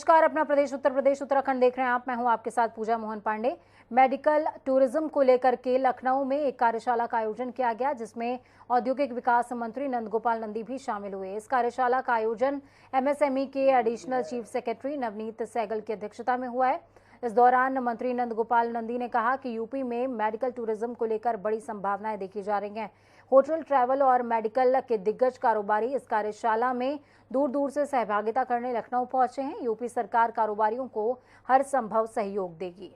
नमस्कार, अपना प्रदेश उत्तर प्रदेश उत्तराखंड देख रहे हैं आप। मैं हूं आपके साथ पूजा मोहन पांडे। मेडिकल टूरिज्म को लेकर के लखनऊ में एक कार्यशाला का आयोजन किया गया, जिसमें औद्योगिक विकास मंत्री नंदगोपाल नंदी भी शामिल हुए। इस कार्यशाला का आयोजन एमएसएमई के additional chief secretary Navneet Sehgal की अध्यक्षता में हुआ है। इस दौरान मंत्री नंदगोपाल नंदी ने कहा कि यूपी में मेडिकल टूरिज्म को लेकर बड़ी संभावनाएं देखी जा रही हैं। होटल, ट्रैवल और मेडिकल के दिग्गज कारोबारी इस कार्यशाला में दूर दूर से सहभागिता करने लखनऊ पहुंचे हैं। यूपी सरकार कारोबारियों को हर संभव सहयोग देगी।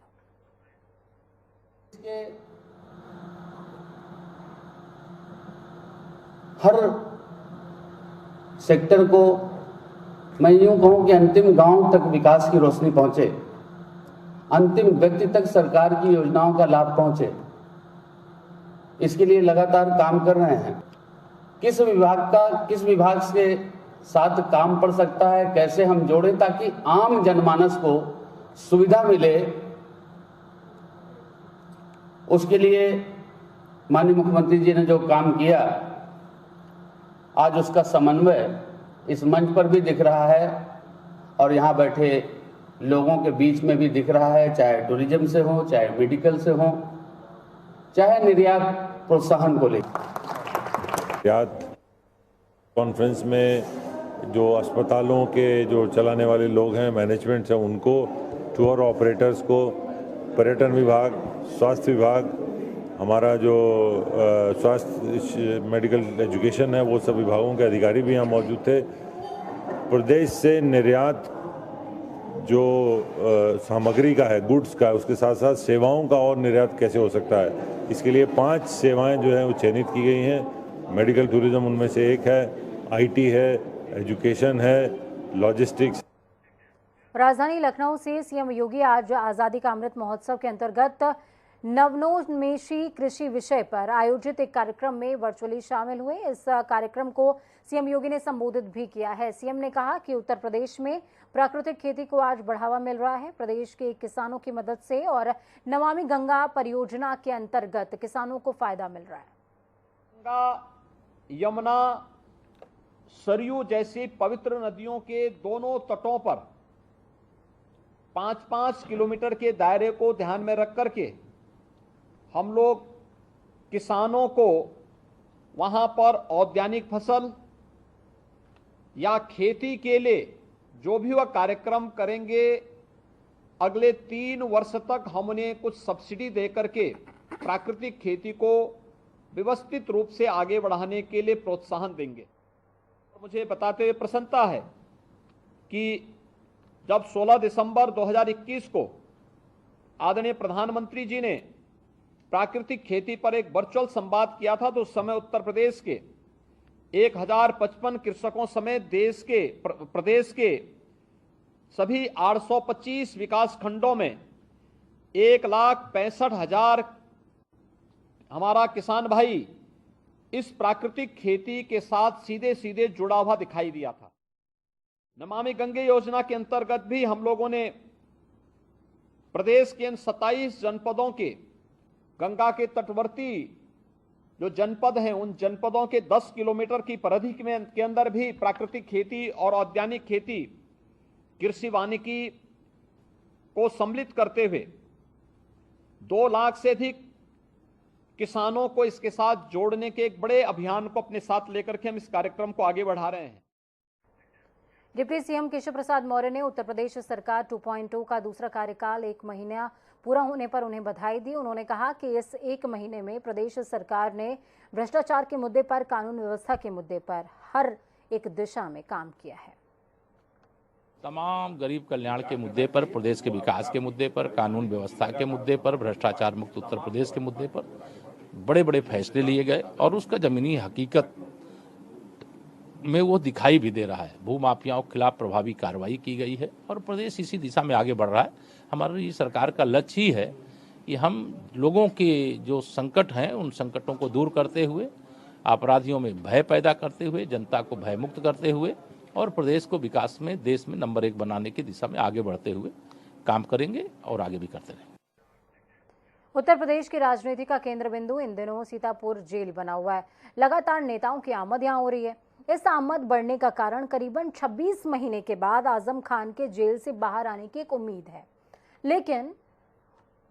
हर सेक्टर को मैं यूं कहूं कि अंतिम गांव तक विकास की रोशनी पहुंचे, अंतिम व्यक्ति तक सरकार की योजनाओं का लाभ पहुंचे, इसके लिए लगातार काम कर रहे हैं। किस विभाग के साथ काम पड़ सकता है, कैसे हम जोड़ें ताकि आम जनमानस को सुविधा मिले, उसके लिए माननीय मुख्यमंत्री जी ने जो काम किया, आज उसका समन्वय इस मंच पर भी दिख रहा है और यहाँ बैठे लोगों के बीच में भी दिख रहा है, चाहे टूरिज्म से हो, चाहे मेडिकल से हो, चाहे निर्यात प्रोत्साहन को लेकर। निर्यात कॉन्फ्रेंस में जो अस्पतालों के जो चलाने वाले लोग हैं, मैनेजमेंट है, उनको, टूर ऑपरेटर्स को, पर्यटन विभाग, स्वास्थ्य विभाग, हमारा जो स्वास्थ्य मेडिकल एजुकेशन है, वो सब विभागों के अधिकारी भी यहाँ मौजूद थे। प्रदेश से निर्यात जो सामग्री का है, गुड्स का, उसके साथ साथ सेवाओं का और निर्यात कैसे हो सकता है, इसके लिए 5 सेवाएं जो हैं वो चयनित की गई हैं। मेडिकल टूरिज्म उनमें से एक है, आईटी है, एजुकेशन है, लॉजिस्टिक्स। राजधानी लखनऊ से सीएम योगी आज आजादी का अमृत महोत्सव के अंतर्गत नवोन्मेषी कृषि विषय पर आयोजित एक कार्यक्रम में वर्चुअली शामिल हुए। इस कार्यक्रम को सीएम योगी ने संबोधित भी किया है। सीएम ने कहा कि उत्तर प्रदेश में प्राकृतिक खेती को आज बढ़ावा मिल रहा है। प्रदेश के किसानों की मदद से और नमामि गंगा परियोजना के अंतर्गत किसानों को फायदा मिल रहा है। गंगा, यमुना, सरयू जैसी पवित्र नदियों के दोनों तटों पर 5-5 किलोमीटर के दायरे को ध्यान में रख करके हम लोग किसानों को वहां पर औद्यानिक फसल या खेती के लिए जो भी वह कार्यक्रम करेंगे, अगले 3 वर्ष तक हमने कुछ सब्सिडी दे करके प्राकृतिक खेती को व्यवस्थित रूप से आगे बढ़ाने के लिए प्रोत्साहन देंगे। मुझे बताते हुए प्रसन्नता है कि जब 16 दिसंबर 2021 को आदरणीय प्रधानमंत्री जी ने प्राकृतिक खेती पर एक वर्चुअल संवाद किया था, तो उस समय उत्तर प्रदेश के 1055 कृषकों समेत प्रदेश के सभी 825 विकास खंडों में 1,65,000 हमारा किसान भाई इस प्राकृतिक खेती के साथ सीधे सीधे जुड़ा हुआ दिखाई दिया था। नमामि गंगे योजना के अंतर्गत भी हम लोगों ने प्रदेश के इन 27 जनपदों के गंगा के तटवर्ती जो जनपद हैं, उन जनपदों के 10 किलोमीटर की परिधि के अंदर भी प्राकृतिक खेती और औद्यानिक खेती, कृषि वानिकी को सम्मिलित करते हुए 2 लाख से अधिक किसानों को इसके साथ जोड़ने के एक बड़े अभियान को अपने साथ लेकर के हम इस कार्यक्रम को आगे बढ़ा रहे हैं। डिप्टी सीएम केशव प्रसाद मौर्य ने उत्तर प्रदेश सरकार 2.0 का दूसरा कार्यकाल 1 महीना पूरा होने पर उन्हें बधाई दी। उन्होंने कहा कि इस 1 महीने में प्रदेश सरकार ने भ्रष्टाचार के मुद्दे पर, कानून व्यवस्था के मुद्दे पर हर एक दिशा में काम किया है। तमाम गरीब कल्याण के मुद्दे पर, प्रदेश के विकास के मुद्दे पर, कानून व्यवस्था के मुद्दे पर, भ्रष्टाचार मुक्त उत्तर प्रदेश के मुद्दे पर बड़े बड़े फैसले लिए गए और उसका जमीनी हकीकत में वो दिखाई भी दे रहा है। भूमाफियाओं के खिलाफ प्रभावी कार्रवाई की गई है और प्रदेश इसी दिशा में आगे बढ़ रहा है। हमारी सरकार का लक्ष्य ही है कि हम लोगों के जो संकट हैं, उन संकटों को दूर करते हुए, अपराधियों में भय पैदा करते हुए, जनता को भयमुक्त करते हुए और प्रदेश को विकास में, देश में नंबर 1 बनाने की दिशा में आगे बढ़ते हुए काम करेंगे और आगे भी करते रहेंगे। उत्तर प्रदेश की राजनीति का केंद्र बिंदु इन दिनों सीतापुर जेल बना हुआ है। लगातार नेताओं की आमद यहां हो रही है। इस आमद बढ़ने का कारण करीबन 26 महीने के बाद आजम खान के जेल से बाहर आने की एक उम्मीद है, लेकिन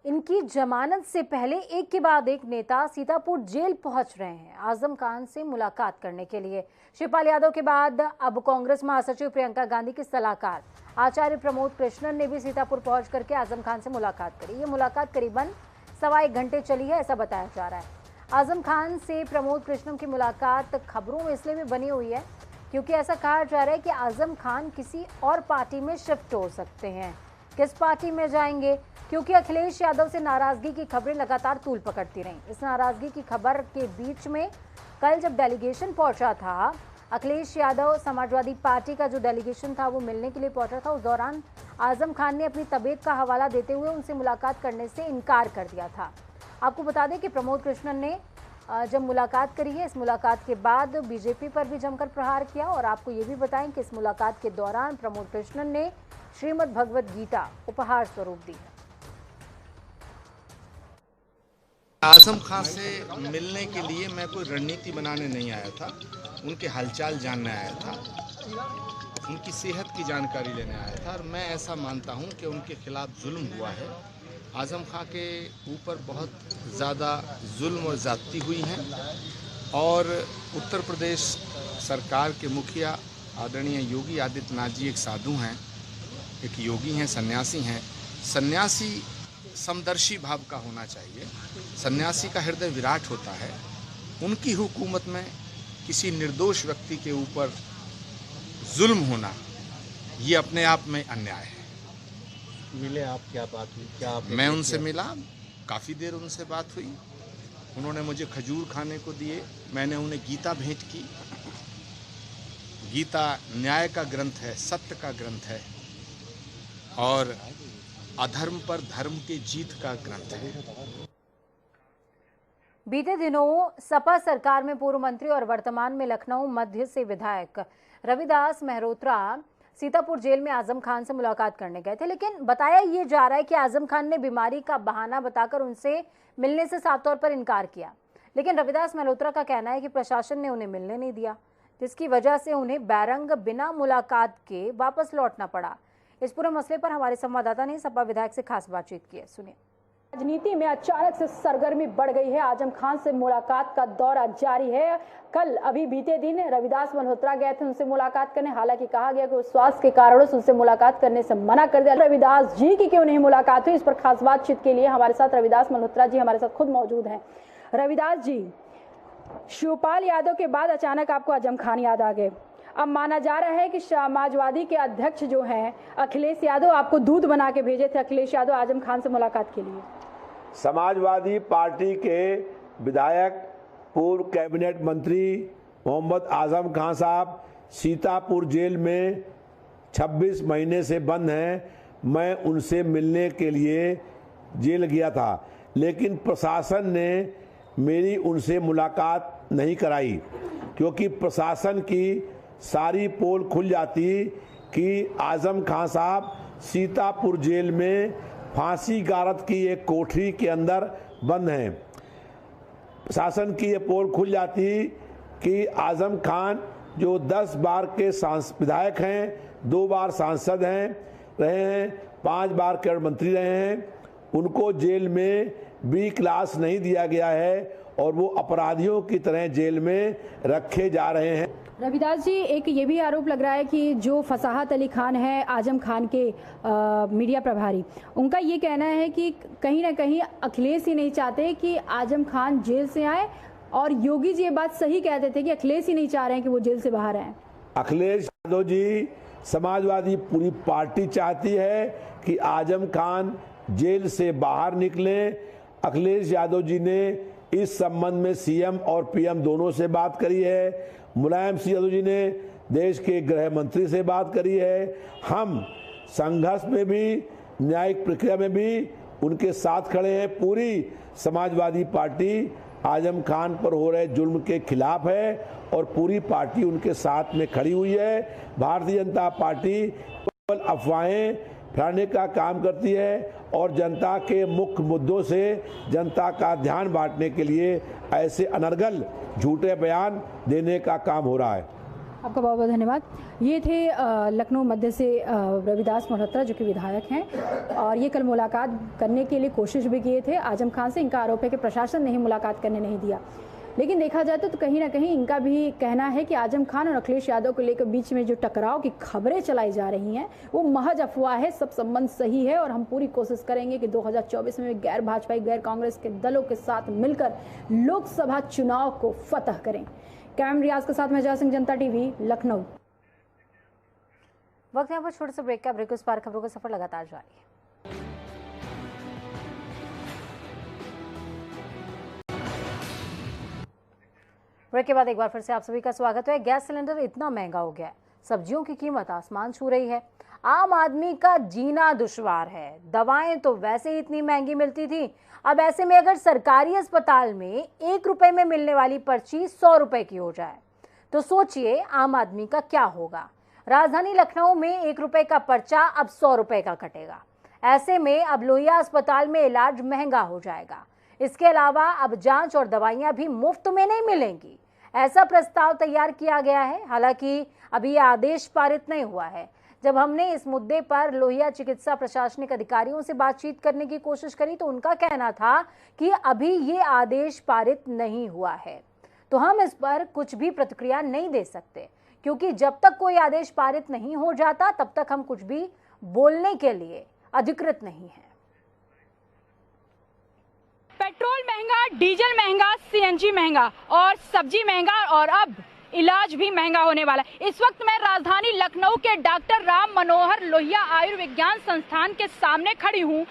इनकी जमानत से पहले एक के बाद एक नेता सीतापुर जेल पहुंच रहे हैं आजम खान से मुलाकात करने के लिए। शिवपाल यादव के बाद अब कांग्रेस महासचिव प्रियंका गांधी के सलाहकार आचार्य प्रमोद कृष्णन ने भी सीतापुर पहुंच करके आजम खान से मुलाकात करी। ये मुलाकात करीबन 1.25 घंटे चली है, ऐसा बताया जा रहा है। आजम खान से प्रमोद कृष्णन की मुलाकात खबरों में इसलिए भी बनी हुई है क्योंकि ऐसा कहा जा रहा है कि आजम खान किसी और पार्टी में शिफ्ट हो सकते हैं। किस पार्टी में जाएंगे, क्योंकि अखिलेश यादव से नाराजगी की खबरें लगातार तूल पकड़ती रहीं। इस नाराजगी की खबर के बीच में कल जब डेलीगेशन पहुंचा था, अखिलेश यादव समाजवादी पार्टी का जो डेलीगेशन था वो मिलने के लिए पहुंचा था, उस दौरान आजम खान ने अपनी तबीयत का हवाला देते हुए उनसे मुलाकात करने से इनकार कर दिया था। आपको बता दें कि प्रमोद कृष्णन ने जब मुलाकात करी है, इस मुलाकात के बाद बीजेपी पर भी जमकर प्रहार किया। और आपको ये भी बताएं कि इस मुलाकात के दौरान प्रमोद कृष्णन ने श्रीमद् भगवद गीता उपहार स्वरूप दी है। आजम खान से मिलने के लिए मैं कोई रणनीति बनाने नहीं आया था, उनके हालचाल जानने आया था, उनकी सेहत की जानकारी लेने आया था। और मैं ऐसा मानता हूं कि उनके खिलाफ जुल्म हुआ है। आजम खान के ऊपर बहुत ज़्यादा जुल्म और ज़्यादती हुई हैं और उत्तर प्रदेश सरकार के मुखिया आदरणीय योगी आदित्यनाथ जी एक साधु हैं, एक योगी हैं, सन्यासी हैं। सन्यासी समदर्शी भाव का होना चाहिए, सन्यासी का हृदय विराट होता है। उनकी हुकूमत में किसी निर्दोष व्यक्ति के ऊपर जुल्म होना ये अपने आप में अन्याय है। मिले आप, क्या बात हुई? क्या आप? मैं उनसे मिला, काफ़ी देर उनसे बात हुई। उन्होंने मुझे खजूर खाने को दिए, मैंने उन्हें गीता भेंट की। गीता न्याय का ग्रंथ है, सत्य का ग्रंथ है और अधर्म पर धर्म की जीत का ग्रंथ है। बीते दिनों सपा सरकार में पूर्व मंत्री और वर्तमान में लखनऊ मध्य से विधायक रविदास मेहरोत्रा सीतापुर जेल में आजम खान से मुलाकात करने गए थे, लेकिन बताया ये जा रहा है कि आजम खान ने बीमारी का बहाना बताकर उनसे मिलने से साफ तौर पर इनकार किया। लेकिन रविदास मेहरोत्रा का कहना है कि प्रशासन ने उन्हें मिलने नहीं दिया, जिसकी वजह से उन्हें बैरंग बिना मुलाकात के वापस लौटना पड़ा। इस पूरे मसले पर हमारे संवाददाता ने सपा विधायक से खास बातचीत की है, सुनिए। राजनीति में अचानक से सरगर्मी बढ़ गई है। आजम खान से मुलाकात का दौरा जारी है। कल अभी बीते दिन रविदास मल्होत्रा गए थे उनसे मुलाकात करने, हालांकि कहा गया कि स्वास्थ्य के कारणों से उनसे मुलाकात करने से मना कर दिया। रविदास जी की क्यों नहीं मुलाकात हुई, इस पर खास बातचीत के लिए हमारे साथ रविदास मल्होत्रा जी हमारे साथ खुद मौजूद हैं। रविदास जी, शिवपाल यादव के बाद अचानक आपको आजम खान याद आ गए। अब माना जा रहा है कि समाजवादी के अध्यक्ष जो हैं अखिलेश यादव आपको दूध बना के भेजे थे अखिलेश यादव आजम खान से मुलाकात के लिए। समाजवादी पार्टी के विधायक पूर्व कैबिनेट मंत्री मोहम्मद आजम खान साहब सीतापुर जेल में 26 महीने से बंद हैं। मैं उनसे मिलने के लिए जेल गया था, लेकिन प्रशासन ने मेरी उनसे मुलाकात नहीं कराई, क्योंकि प्रशासन की सारी पोल खुल जाती कि आजम खान साहब सीतापुर जेल में फांसी गारद की एक कोठरी के अंदर बंद हैं। प्रशासन की ये पोल खुल जाती कि आजम खान जो 10 बार के विधायक हैं, 2 बार सांसद रहे हैं, 5 बार केंद्रीय मंत्री रहे हैं, उनको जेल में बी क्लास नहीं दिया गया है और वो अपराधियों की तरह जेल में रखे जा रहे हैं। रविदास जी, एक ये भी आरोप लग रहा है कि जो फसाहत अली खान है आजम खान के मीडिया प्रभारी, उनका ये कहना है कि कहीं ना कहीं अखिलेश ही नहीं चाहते कि आजम खान जेल से आए, और योगी जी ये बात सही कहते थे कि अखिलेश ही नहीं चाह रहे हैं कि वो जेल से बाहर आए। अखिलेश यादव जी, समाजवादी पूरी पार्टी चाहती है कि आजम खान जेल से बाहर निकले। अखिलेश यादव जी ने इस संबंध में सीएम और पीएम दोनों से बात करी है। मुलायम सिंह यादव जी ने देश के गृह मंत्री से बात करी है। हम संघर्ष में भी, न्यायिक प्रक्रिया में भी उनके साथ खड़े हैं। पूरी समाजवादी पार्टी आजम खान पर हो रहे जुल्म के खिलाफ है और पूरी पार्टी उनके साथ में खड़ी हुई है। भारतीय जनता पार्टी केवल अफवाहें फैलाने का काम करती है और जनता के मुख्य मुद्दों से जनता का ध्यान बांटने के लिए ऐसे अनर्गल झूठे बयान देने का काम हो रहा है। आपका बहुत बहुत धन्यवाद। ये थे लखनऊ मध्य से रविदास मल्होत्रा जो कि विधायक हैं, और ये कल मुलाकात करने के लिए कोशिश भी किए थे आजम खान से। इनका आरोप है कि प्रशासन ने ही मुलाकात करने नहीं दिया। लेकिन देखा जाए तो कहीं ना कहीं इनका भी कहना है कि आजम खान और अखिलेश यादव को लेकर बीच में जो टकराव की खबरें चलाई जा रही हैं वो महज अफवाह है, सब संबंध सही है और हम पूरी कोशिश करेंगे कि 2024 में गैर भाजपाई गैर कांग्रेस के दलों के साथ मिलकर लोकसभा चुनाव को फतह करें। कैम रियाज के साथ मैं जय सिंह, जनता टीवी, लखनऊ। वक्त यहाँ पर छोटे से ब्रेक का। ब्रेक उस पार खबरों का सफर लगातार जारी है। ब्रेक के बाद एक बार फिर से आप सभी का स्वागत है। गैस सिलेंडर इतना महंगा हो गया है, सब्जियों की कीमत आसमान छू रही है, आम आदमी का जीना दुश्वार है। दवाएं तो वैसे ही इतनी महंगी मिलती थी, अब ऐसे में अगर सरकारी अस्पताल में 1 रुपए में मिलने वाली पर्ची 100 रुपए की हो जाए तो सोचिए आम आदमी का क्या होगा। राजधानी लखनऊ में 1 रुपए का पर्चा अब 100 रुपए का कटेगा। ऐसे में अब लोहिया अस्पताल में इलाज महंगा हो जाएगा। इसके अलावा अब जांच और दवाइयां भी मुफ्त में नहीं मिलेंगी, ऐसा प्रस्ताव तैयार किया गया है। हालांकि अभी यह आदेश पारित नहीं हुआ है। जब हमने इस मुद्दे पर लोहिया चिकित्सा प्रशासनिक अधिकारियों से बातचीत करने की कोशिश करी तो उनका कहना था कि अभी ये आदेश पारित नहीं हुआ है, तो हम इस पर कुछ भी प्रतिक्रिया नहीं दे सकते, क्योंकि जब तक कोई आदेश पारित नहीं हो जाता तब तक हम कुछ भी बोलने के लिए अधिकृत नहीं है। पेट्रोल महंगा, डीजल महंगा, सीएनजी महंगा और सब्जी महंगा और अब इलाज भी महंगा होने वाला है। इस वक्त मैं राजधानी लखनऊ के डॉक्टर राम मनोहर लोहिया आयुर्विज्ञान संस्थान के सामने खड़ी हूं।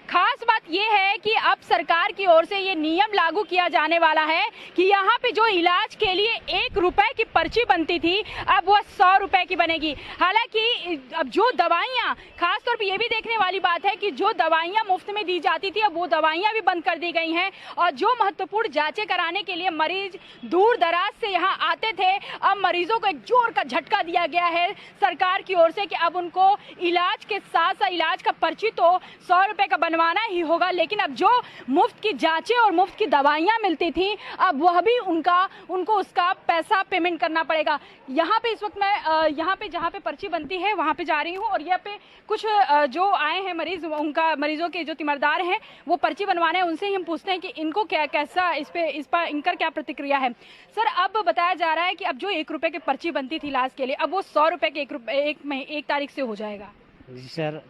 खास बात यह है कि अब सरकार की ओर से ये नियम लागू किया जाने वाला है कि यहाँ पे जो इलाज के लिए 1 रुपए की पर्ची बनती थी अब वह 100 रुपए की बनेगी। हालांकि अब जो दवाइयाँ, खास तौर पे ये भी देखने वाली बात है कि जो दवाइयाँ मुफ्त में दी जाती थी अब वो दवाइयाँ भी बंद कर दी गई हैं, और जो महत्वपूर्ण जांचें कराने के लिए मरीज दूर दराज से यहाँ आते थे अब मरीजों को एक जोर का झटका दिया गया है सरकार की ओर से कि अब उनको इलाज के साथ साथ इलाज का पर्ची तो 100 रुपए का बनवाना ही होगा, लेकिन अब जो मुफ्त की जांचें और मुफ्त की दवाइयां मिलती थी अब वह भी उनको उसका पैसा पेमेंट करना पड़ेगा। यहाँ पे इस वक्त मैं यहाँ पे जहाँ पे पर्ची बनती है वहाँ पे जा रही हूँ, और यहाँ पे कुछ जो आए हैं मरीज, उनका मरीजों के जो तीमारदार हैं वो पर्ची बनवाने हैं, उनसे ही हम पूछते हैं कि इनको कैसा इस पर इनका क्या प्रतिक्रिया है। सर, अब बताया जा रहा है कि अब जो 1 रुपए की पर्ची बनती थी इलाज के लिए अब वो 100 रुपए के 1 तारीख से हो जाएगा। जी सर,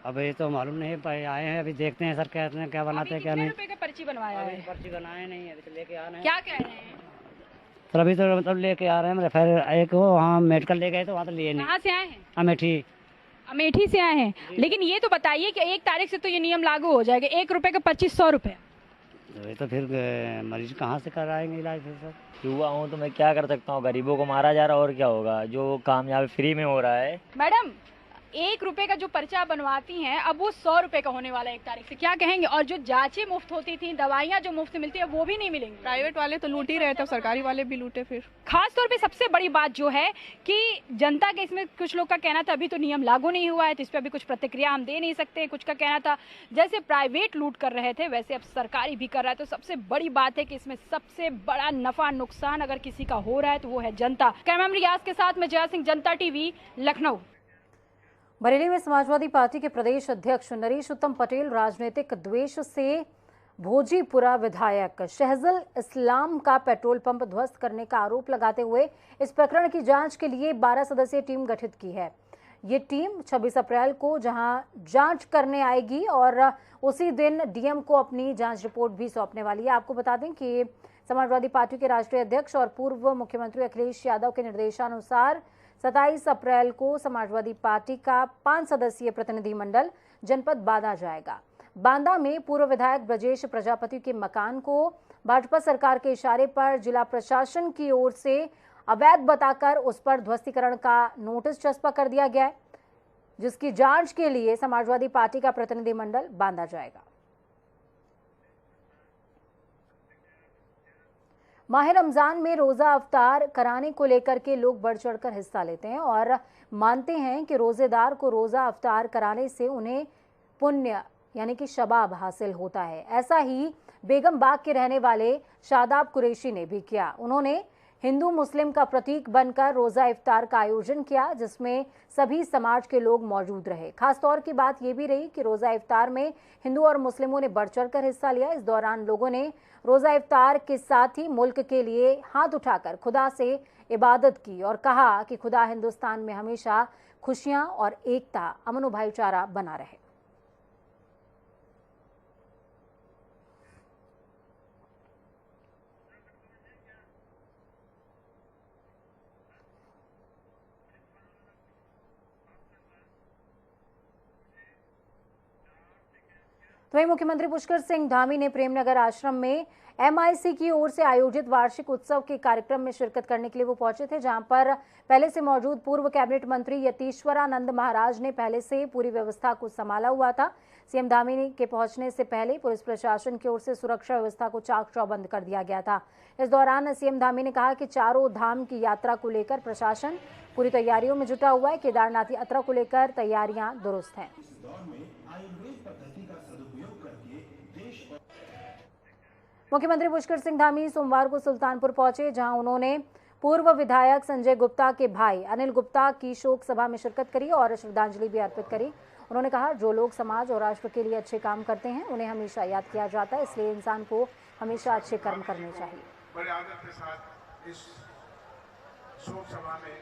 अब ये तो मालूम नहीं, आए हैं अभी देखते हैं सर कहते हैं क्या बनाते हैं क्या नहीं। रुपए का पर्ची बनवाया है? पर्ची बनाए नहीं है, अभी तो लेके आ रहे हैं। क्या कह रहे हैं सर? अभी तो मतलब लेके आ रहे हैं, फिर एक वो वहाँ मेडिकल ले गए तो वहाँ तो लिए नहीं। कहाँ से आए हैं? अमेठी से आए हैं। लेकिन ये तो बताइए कि 1 तारीख से तो ये नियम लागू हो जाएगा, 1 रुपए का पर्ची 100 रुपए। तो फिर मरीज कहाँ से कराएंगे इलाज? फिर सर युवा हूँ तो मैं क्या कर सकता हूँ, गरीबों को मारा जा रहा है और क्या होगा, जो काम यहाँ पे फ्री में हो रहा है। मैडम, 1 रुपए का जो पर्चा बनवाती हैं अब वो 100 रुपए का होने वाला है 1 तारीख से, क्या कहेंगे? और जो जांचें मुफ्त होती थी, दवाइयां जो मुफ्त मिलती है वो भी नहीं मिलेंगी। प्राइवेट वाले तो लूट ही रहे थे, सरकारी वाले भी लूटे। फिर खास तौर पे सबसे बड़ी बात जो है कि जनता के, इसमें कुछ लोग का कहना था अभी तो नियम लागू नहीं हुआ है तो इस पर अभी कुछ प्रतिक्रिया हम दे नहीं सकते। कुछ का कहना था जैसे प्राइवेट लूट कर रहे थे वैसे अब सरकारी भी कर रहा है। तो सबसे बड़ी बात है कि इसमें सबसे बड़ा नफा नुकसान अगर किसी का हो रहा है तो वो है जनता। कैमरामैन रियाज के साथ मैं जय सिंह, जनता टीवी, लखनऊ। बरेली में समाजवादी पार्टी के प्रदेश अध्यक्ष नरेश उत्तम पटेल राजनीतिक द्वेष से भोजीपुरा विधायक शहजुल इस्लाम का पेट्रोल पंप ध्वस्त करने का आरोप लगाते हुए इस प्रकरण की जांच के लिए 12 सदस्यीय टीम गठित की है। ये टीम 26 अप्रैल को जहां जांच करने आएगी और उसी दिन डीएम को अपनी जांच रिपोर्ट भी सौंपने वाली है। आपको बता दें कि समाजवादी पार्टी के राष्ट्रीय अध्यक्ष और पूर्व मुख्यमंत्री अखिलेश यादव के निर्देशानुसार 27 अप्रैल को समाजवादी पार्टी का 5 सदस्यीय प्रतिनिधिमंडल जनपद बांदा जाएगा। बांदा में पूर्व विधायक ब्रजेश प्रजापति के मकान को भाजपा सरकार के इशारे पर जिला प्रशासन की ओर से अवैध बताकर उस पर ध्वस्तीकरण का नोटिस चस्पा कर दिया गया है, जिसकी जांच के लिए समाजवादी पार्टी का प्रतिनिधिमंडल बांदा जाएगा। माह रमजान में रोजा अफ्तार कराने को लेकर के लोग बढ़ चढ़कर हिस्सा लेते हैं और मानते हैं कि रोजेदार को रोजा अफ्तार कराने से उन्हें पुण्य यानी कि शबाब हासिल होता है। ऐसा ही बेगम बाग के रहने वाले शादाब कुरैशी ने भी किया। उन्होंने हिंदू मुस्लिम का प्रतीक बनकर रोजा इफ्तार का आयोजन किया, जिसमें सभी समाज के लोग मौजूद रहे। खासतौर की बात यह भी रही कि रोजा इफ्तार में हिंदू और मुस्लिमों ने बढ़ चढ़कर हिस्सा लिया। इस दौरान लोगों ने रोजा इफ्तार के साथ ही मुल्क के लिए हाथ उठाकर खुदा से इबादत की और कहा कि खुदा हिंदुस्तान में हमेशा खुशियां और एकता, अमन और भाईचारा बना रहे। तो वहीं मुख्यमंत्री पुष्कर सिंह धामी ने प्रेमनगर आश्रम में MIC की ओर से आयोजित वार्षिक उत्सव के कार्यक्रम में शिरकत करने के लिए वो पहुंचे थे, जहां पर पहले से मौजूद पूर्व कैबिनेट मंत्री यतीश्वरानंद महाराज ने पहले से पूरी व्यवस्था को संभाला हुआ था। सीएम धामी के पहुंचने से पहले पुलिस प्रशासन की ओर से सुरक्षा व्यवस्था को चाक चौबंद कर दिया गया था। इस दौरान सीएम धामी ने कहा कि चारों धाम की यात्रा को लेकर प्रशासन पूरी तैयारियों में जुटा हुआ है। केदारनाथ यात्रा को लेकर तैयारियां दुरुस्त हैं। मुख्यमंत्री पुष्कर सिंह धामी सोमवार को सुल्तानपुर पहुंचे, जहां उन्होंने पूर्व विधायक संजय गुप्ता के भाई अनिल गुप्ता की शोक सभा में शिरकत करी और श्रद्धांजलि भी अर्पित करी। उन्होंने कहा, जो लोग समाज और राष्ट्र के लिए अच्छे काम करते हैं उन्हें हमेशा याद किया जाता है, इसलिए इंसान को हमेशा अच्छे कर्म करने चाहिए। बड़े आदर के साथ इस शोक सभा में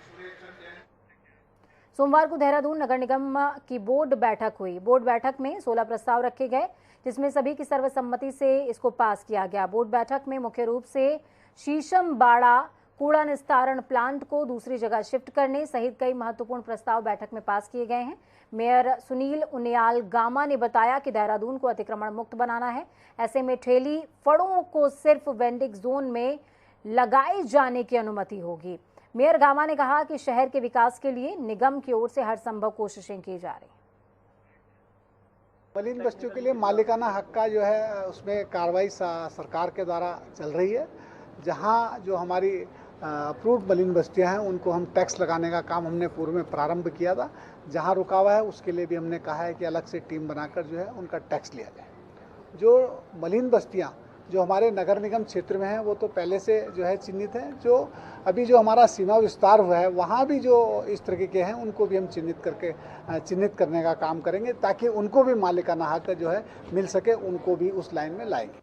सोमवार को देहरादून नगर निगम की बोर्ड बैठक हुई। बोर्ड बैठक में 16 प्रस्ताव रखे गए, जिसमें सभी की सर्वसम्मति से इसको पास किया गया। बोर्ड बैठक में मुख्य रूप से शीशम बाड़ा कूड़ा निस्तारण प्लांट को दूसरी जगह शिफ्ट करने सहित कई महत्वपूर्ण प्रस्ताव बैठक में पास किए गए हैं। मेयर सुनील उनियाल गामा ने बताया कि देहरादून को अतिक्रमण मुक्त बनाना है। ऐसे में ठेली फड़ों को सिर्फ वेंडिंग जोन में लगाए जाने की अनुमति होगी। मेयर गामा ने कहा कि शहर के विकास के लिए निगम की ओर से हर संभव कोशिशें की जा रही। मलिन बस्तियों के लिए मालिकाना हक का जो है उसमें कार्रवाई सरकार के द्वारा चल रही है। जहां जो हमारी अप्रूव्ड मलिन बस्तियां हैं उनको हम टैक्स लगाने का काम हमने पूर्व में प्रारंभ किया था। जहां रुका हुआ है उसके लिए भी हमने कहा है कि अलग से टीम बनाकर जो है उनका टैक्स लिया जाए। जो मलिन बस्तियां जो हमारे नगर निगम क्षेत्र में हैं वो तो पहले से जो है चिन्हित हैं। जो अभी जो हमारा सीमा विस्तार हुआ है वहाँ भी जो इस तरीके के हैं उनको भी हम चिन्हित करने का काम करेंगे, ताकि उनको भी मालिकाना हक जो है मिल सके, उनको भी उस लाइन में लाएंगे।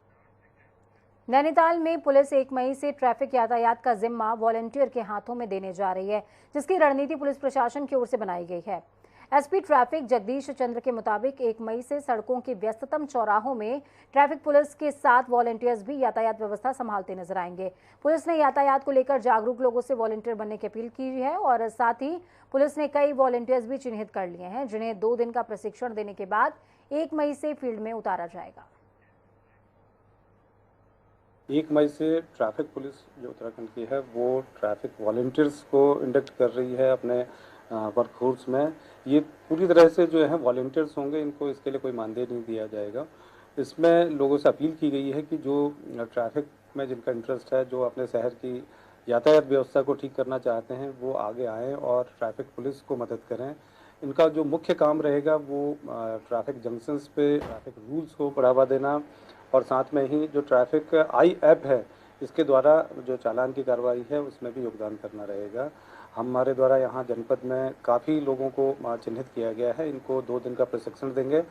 नैनीताल में पुलिस 1 मई से ट्रैफिक यातायात का जिम्मा वॉलंटियर के हाथों में देने जा रही है, जिसकी रणनीति पुलिस प्रशासन की ओर से बनाई गई है। एसपी ट्रैफिक जगदीश चंद्र के मुताबिक 1 मई से सड़कों के व्यस्ततम चौराहों में ट्रैफिक पुलिस के साथ वॉलंटियर्स भी यातायात व्यवस्था संभालते नजर आएंगे। पुलिस ने यातायात को लेकर जागरूक लोगों से वॉलंटियर बनने की अपील की है और साथ ही पुलिस ने कई वॉलंटियर्स भी चिन्हित कर लिए हैं, जिन्हें 2 दिन का प्रशिक्षण देने के बाद 1 मई से फील्ड में उतारा जाएगा। 1 मई से ट्रैफिक पुलिस जो उत्तराखंड की है वो ट्रैफिक वॉलंटियर्स को इंडक्ट कर रही है अपने वर्कफोर्स में। ये पूरी तरह से जो है वॉलंटियर्स होंगे, इनको इसके लिए कोई मानदेय नहीं दिया जाएगा। इसमें लोगों से अपील की गई है कि जो ट्रैफिक में जिनका इंटरेस्ट है, जो अपने शहर की यातायात व्यवस्था को ठीक करना चाहते हैं, वो आगे आएँ और ट्रैफिक पुलिस को मदद करें। इनका जो मुख्य काम रहेगा वो ट्रैफिक जंक्शंस पे ट्रैफिक रूल्स को बढ़ावा देना और साथ में ही जो ट्रैफिक आई ऐप है इसके द्वारा जो चालान की कार्रवाई है उसमें भी योगदान करना रहेगा। हमारे द्वारा यहाँ जनपद में काफ़ी लोगों को चिन्हित किया गया है, इनको 2 दिन का प्रशिक्षण देंगे।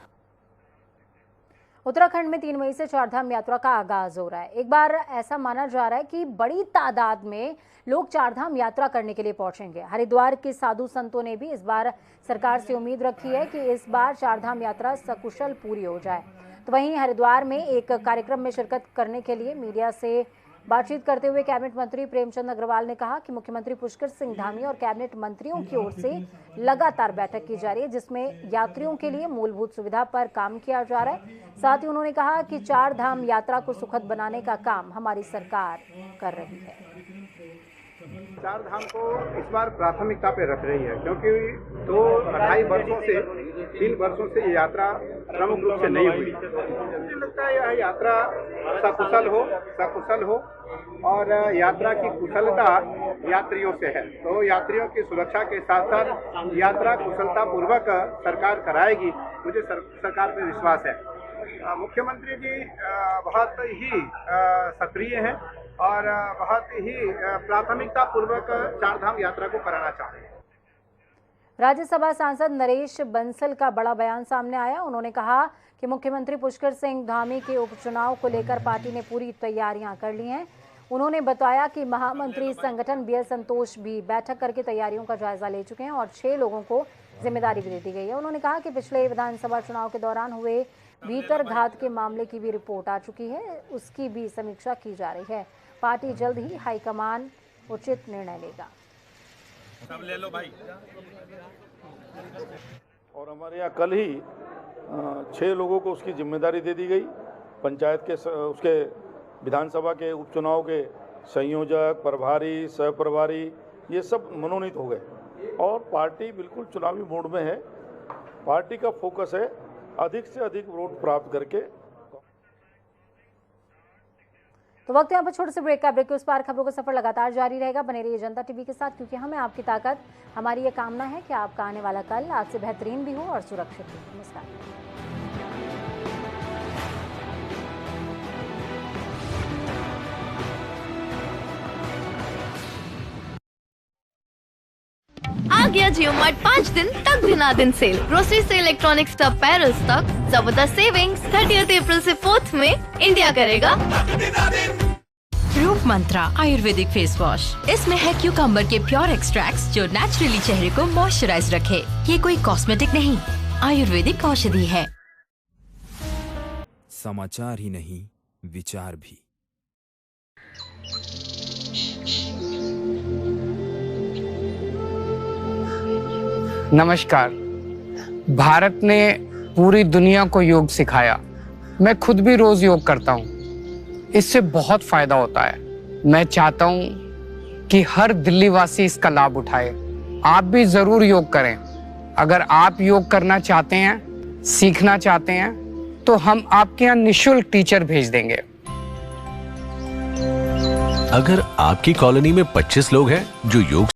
उत्तराखंड में 3 मई से चारधाम यात्रा का आगाज हो रहा है। एक बार ऐसा माना जा रहा है कि बड़ी तादाद में लोग चारधाम यात्रा करने के लिए पहुंचेंगे। हरिद्वार के साधु संतों ने भी इस बार सरकार से उम्मीद रखी है कि इस बार चारधाम यात्रा सकुशल पूरी हो जाए। तो वहीं हरिद्वार में एक कार्यक्रम में शिरकत करने के लिए मीडिया से बातचीत करते हुए कैबिनेट मंत्री प्रेमचंद अग्रवाल ने कहा कि मुख्यमंत्री पुष्कर सिंह धामी और कैबिनेट मंत्रियों की ओर से लगातार बैठक की जा रही है, जिसमें यात्रियों के लिए मूलभूत सुविधा पर काम किया जा रहा है। साथ ही उन्होंने कहा कि चारधाम यात्रा को सुखद बनाने का काम हमारी सरकार कर रही है। चारधाम को इस बार प्राथमिकता पे रख रही है, क्योंकि 2-2.5 वर्षों से 3 वर्षों से ये यात्रा प्रमुख रूप से नहीं हुई। मुझे लगता है यह यात्रा सकुशल हो और यात्रा की कुशलता यात्रियों से है। तो यात्रियों की सुरक्षा के साथ साथ यात्रा कुशलता पूर्वक सरकार कराएगी, मुझे सरकार पे विश्वास है। मुख्यमंत्री जी बहुत ही सक्रिय हैं और बहुत ही प्राथमिकता पूर्वक चारधाम यात्रा को कराना चाहते हैं। राज्यसभा सांसद नरेश बंसल का बड़ा बयान सामने आया। उन्होंने कहा कि मुख्यमंत्री पुष्कर सिंह धामी के उपचुनाव को लेकर पार्टी ने पूरी तैयारियां कर ली हैं। उन्होंने बताया कि महामंत्री संगठन बीएल संतोष भी बैठक करके तैयारियों का जायजा ले चुके हैं और 6 लोगों को जिम्मेदारी भी दे दी गई है। उन्होंने कहा कि पिछले विधानसभा चुनाव के दौरान हुए भीतरघात के मामले की भी रिपोर्ट आ चुकी है, उसकी भी समीक्षा की जा रही है। पार्टी जल्द ही हाईकमान उचित निर्णय लेगा। सब ले लो भाई। और हमारे यहाँ कल ही 6 लोगों को उसकी जिम्मेदारी दे दी गई। पंचायत के उसके विधानसभा के उपचुनाव के संयोजक, प्रभारी, सह प्रभारी, ये सब मनोनीत हो गए और पार्टी बिल्कुल चुनावी मोड में है। पार्टी का फोकस है अधिक से अधिक वोट प्राप्त करके। तो वक्त यहाँ पर छोटे से ब्रेक का। ब्रेक के उस पार खबरों का सफर लगातार जारी रहेगा। बने रहिए जनता टीवी के साथ, क्योंकि हमें आपकी ताकत, हमारी ये कामना है कि आपका आने वाला कल आपसे बेहतरीन भी हो और सुरक्षित भी। नमस्कार। आ गया जियो मार्ट 5 दिन तक बिना दिन सेल। ग्रोसरी से इलेक्ट्रॉनिक्स तक पैरल्स तक जबरदस्त सेविंग्स। 30 अप्रैल से 4th में इंडिया करेगा। रूप मंत्रा आयुर्वेदिक फेस वॉश, इसमें है क्यूकम्बर के प्योर एक्सट्रैक्ट्स जो नेचुरली चेहरे को मॉइस्चराइज रखे। ये कोई कॉस्मेटिक नहीं, आयुर्वेदिक औषधि है। समाचार ही नहीं, विचार भी। नमस्कार। भारत ने पूरी दुनिया को योग सिखाया। मैं खुद भी रोज योग करता हूँ, इससे बहुत फायदा होता है। मैं चाहता हूँ कि हर दिल्ली वासी इसका लाभ उठाए। आप भी जरूर योग करें। अगर आप योग करना चाहते हैं, सीखना चाहते हैं, तो हम आपके यहाँ निःशुल्क टीचर भेज देंगे। अगर आपकी कॉलोनी में 25 लोग हैं जो योग